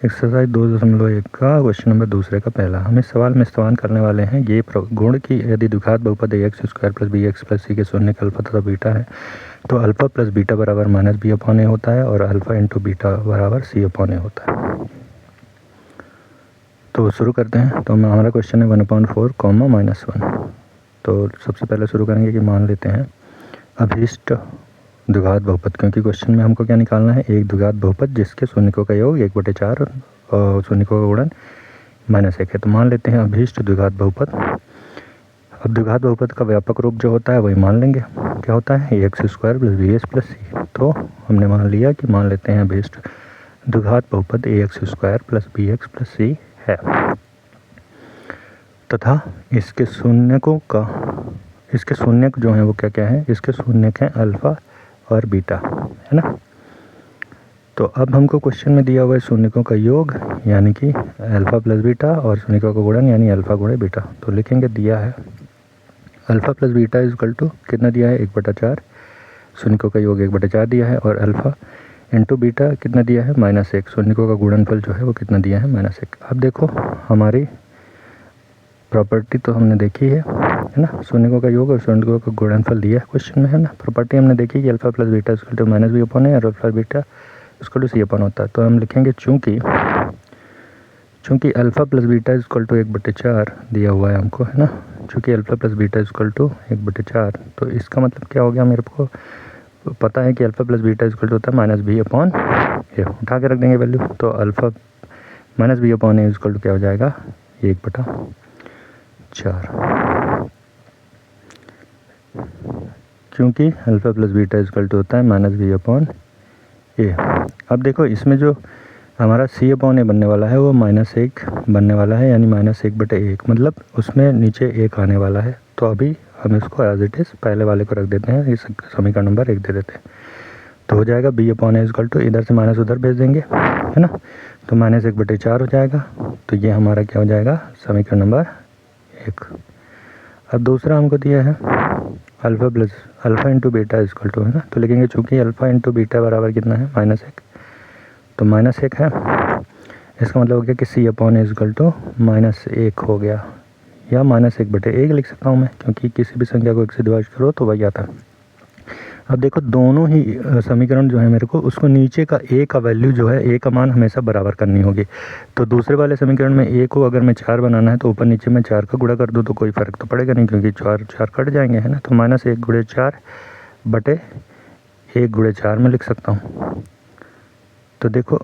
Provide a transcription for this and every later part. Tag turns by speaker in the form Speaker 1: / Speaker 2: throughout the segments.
Speaker 1: Exercise 2.1 का question number दूसरे का पहला। हम इस सवाल में इस्तेमाल करने वाले हैं ये गुण की यदि द्विघात बहुपद ax square plus b x plus c के शून्य का अल्फा तथा बीटा है तो अल्फा प्लस बीटा बराबर माइनस बी अपॉन ए होता है और अल्फा इंटू बीटा बराबर सी अपॉन ए होता है। तो शुरू करते हैं। तो हमारा क्वेश्चन है 1/4 कॉमा -1। तो सबसे पहले शुरू करेंगे कि मान लेते हैं अभीष्ट द्विघात बहुपद, क्योंकि क्वेश्चन में हमको क्या निकालना है, एक द्विघात बहुपद जिसके शून्यकों का योग 1/4 और शून्यकों का गुणन -1 है। तो मान लेते हैं अभीष्ट द्विघात बहुपद। अब द्विघात बहुपद का व्यापक रूप जो होता है वही मान लेंगे, क्या होता है ax square plus b x plus c. तो हमने मान लिया कि मान लेते हैं अभीष्ट द्विघात बहुपद ax square plus b x plus c है तथा इसके शून्यक जो है वो क्या क्या है, इसके शून्यक हैं अल्फा और बीटा, है ना। तो अब हमको क्वेश्चन में दिया हुआ है शून्यकों का योग यानी कि अल्फा प्लस बीटा और शून्यकों का गुणन यानी अल्फा गुणे बीटा। तो लिखेंगे दिया है alpha plus beta is equal to कितना दिया है 1/4, शून्यकों का योग 1/4 दिया है और अल्फा इंटू बीटा कितना दिया है -1, शून्यकों का गुणनफल जो है वो कितना दिया है -1। अब देखो हमारी प्रॉपर्टी तो हमने देखी है ना, शून्यकों का योग और शून्यकों का गुणनफल दिया है क्वेश्चन में, है ना। प्रॉपर्टी हमने देखी कि alpha plus beta equal to minus B upon है और alpha beta equal to C upon होता है। तो हम लिखेंगे चूँकि alpha plus beta equal to 1/4 दिया हुआ है हमको, है ना। चूँकि alpha plus beta equal to 1/4 तो इसका मतलब क्या हो गया, मेरे को पता है कि alpha plus beta equal to होता है माइनस बी अपॉन ए। उठा के रख देंगे वैल्यू, तो alpha minus B upon A equal to क्या हो जाएगा 1/4। क्योंकि alpha plus beta equal to होता है माइनस बी अपॉन ए। अब देखो इसमें जो हमारा सी अपॉन ए बनने वाला है वो -1 बनने वाला है यानी -1/1, मतलब उसमें नीचे 1 आने वाला है। तो अभी हम इसको एज इट इज़ पहले वाले को रख देते हैं, इस समीकरण नंबर 1 दे देते हैं। तो हो जाएगा B upon A equal to इधर से माइनस उधर भेज देंगे, है ना। तो -1/4 हो जाएगा। तो ये हमारा क्या हो जाएगा समीकरण नंबर 1। अब दूसरा हमको दिया है alpha into beta equal to, है ना। तो लिखेंगे चूँकि अल्फा इंटू बीटा बराबर कितना है -1, तो -1 है। इसका मतलब हो गया कि सी अपॉन इक्वल टू -1 हो गया या -1/1 लिख सकता हूँ मैं, क्योंकि किसी भी संख्या को 1 से डिवाइड करो तो वही आता है। अब देखो दोनों ही समीकरण जो है मेरे को उसको नीचे का ए का वैल्यू जो है ए का मान हमेशा बराबर करनी होगी। तो दूसरे वाले समीकरण में ए को अगर मैं 4 बनाना है तो ऊपर नीचे में 4 का गुणा कर दूँ तो कोई फ़र्क तो पड़ेगा नहीं, क्योंकि 4 कट जाएंगे, है ना। तो -1/4 में लिख सकता हूँ। तो देखो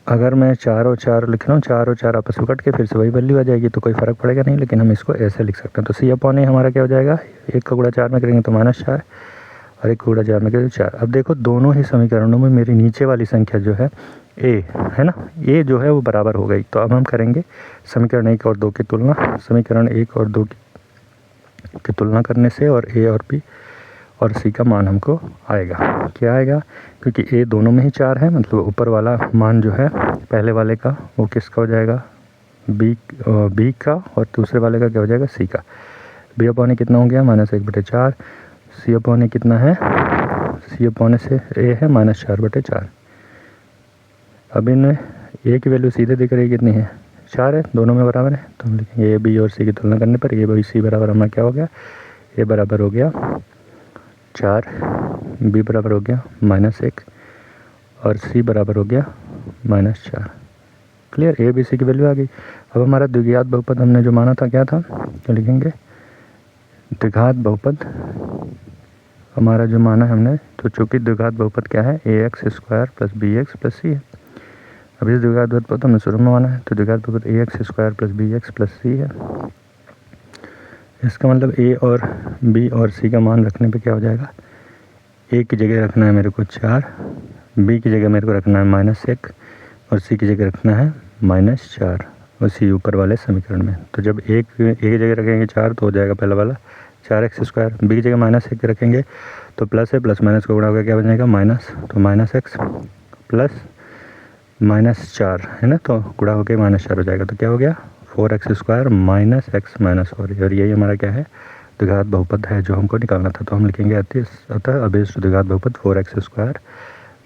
Speaker 1: अगर मैं 4 और 4 लिख रहा हूँ, 4 और 4 आपस में कट के फिर से वही वैल्यू आ जाएगी तो कोई फ़र्क पड़ेगा नहीं, लेकिन हम इसको ऐसे लिख सकते हैं। तो सी अपॉन ए हमारा क्या हो जाएगा, 1 का गुणा 4 में करेंगे तो -4 और 1 का गुणा 4 में करेंगे 4। अब देखो दोनों ही समीकरणों में मेरी नीचे वाली संख्या जो है ए, है ना, ए जो है वो बराबर हो गई। तो अब हम करेंगे समीकरण 1 और 2 की तुलना। समीकरण 1 और 2 की तुलना करने से और ए और बी और सी का मान हमको आएगा, क्या आएगा, क्योंकि ए दोनों में ही 4 है, मतलब ऊपर वाला मान जो है पहले वाले का वो किसका हो जाएगा बी का और दूसरे वाले का क्या हो जाएगा सी का। बी अपॉन ए कितना हो गया -1/4, सी अपॉन ए कितना है, सी अपॉन ए से ए है -4/4। अब इन ए की वैल्यू सीधे दिख रही है कितनी है 4 है, दोनों में बराबर है। तो हम लिखेंगे ए बी और सी की तुलना करने पर ए बी सी बराबर हमारा क्या हो गया, ए बराबर हो गया 4, बी बराबर हो गया -1 और सी बराबर हो गया -4। क्लियर, ए बी सी की वैल्यू आ गई। अब हमारा द्विघात बहुपद हमने जो माना था क्या था, तो लिखेंगे द्विघात बहुपद हमारा जो माना है हमने, तो चूँकि द्विघात बहुपद क्या है ax square plus b x plus c है। अब इस द्विघात बहुपद हमने शुरू में माना है, तो द्विघात बहुपद ax square plus b x plus c है। इसका मतलब ए और बी और सी का मान रखने पे क्या हो जाएगा, ए की जगह रखना है मेरे को 4, बी की जगह मेरे को रखना है -1 और सी की जगह रखना है -4 उसी ऊपर वाले समीकरण में। तो जब ए की जगह रखेंगे 4 तो हो जाएगा पहला वाला 4x स्क्वायर, बी की जगह -1 रखेंगे तो प्लस है, प्लस माइनस को गुणा होकर क्या बन जाएगा माइनस, तो -x प्लस -4 है ना, तो गुणा होकर -4 हो जाएगा। तो क्या हो गया 4x स्क्वायर -x -4, और यही हमारा क्या है द्विघात बहुपद है जो हमको निकालना था। तो हम लिखेंगे अतः अभीष्ट द्विघात बहुपद 4x स्क्वायर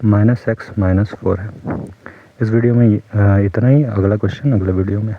Speaker 1: -x -4 है। इस वीडियो में इतना ही। अगला क्वेश्चन अगले वीडियो में।